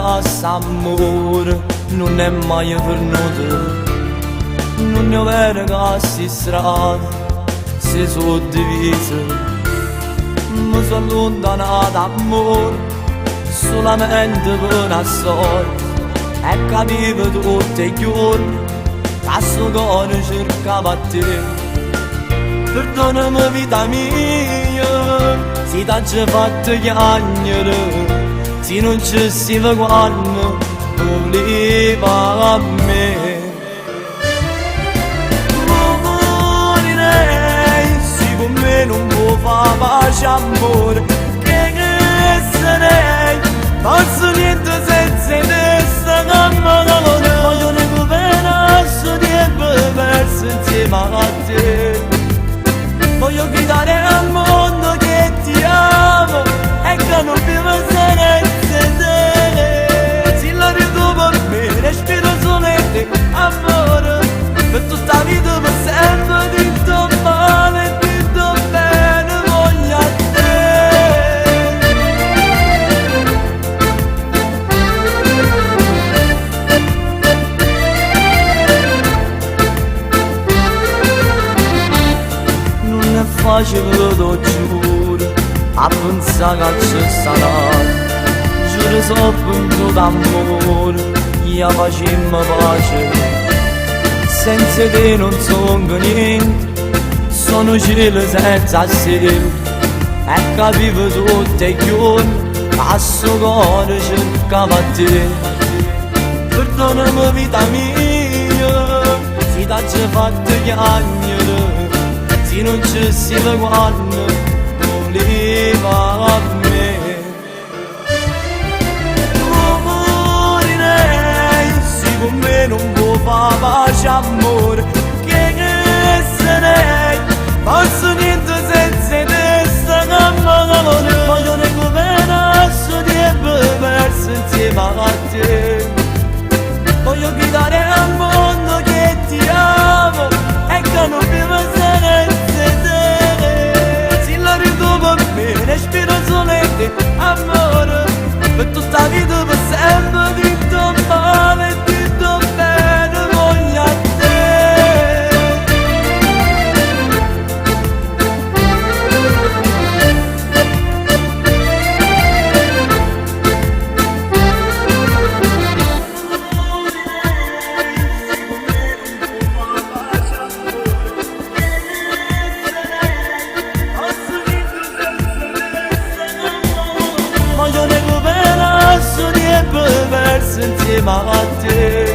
questo amore non è mai venuto, non è vero che queste strade si sono divise. Mi sono allontanato amore solamente per una storia e capivo tutti i giorni che questo cuore cercava te. Perdonami vita mia, se ti ho fatto chiagnere, se non ci siamo quando voleva a me. Morirei se con me non può fare pace amore, che sarei, posso niente senza te, sta camminare. Voglio recuperare questo tempo perso insieme a te. Voglio gridare al mondo che ti amo e che non vivo senza te. Se la rido per me, respiro solo in te, amore. Per tutta la vita mi sento detto male, detto bene, voglio a te. Non è facile, lo giuro, a pensare che ci sarà. Giuro so punto d'amore, io facemmo pace. Senza te non sono niente, sono cielo senza cielo. E capivo tutti i giorni che questo cuore cercava te. Perdonami vita mia, se ti ho fatto chiagnere, se non ci siamo quando voleva a me. Morirei se con me non può fare pace amore, che sarei, posso niente senza te, sta camminare. Voglio recuperare questo tempo perso insieme a te. Voglio gridare al mondo che ti amo e che non vivo senza te. Se la rido per me, respiro solo in te, amore. Per tutta la vita per sempre detto male, detto bene, voglio a te. Voglio recuperare questo tempo perso insieme a te.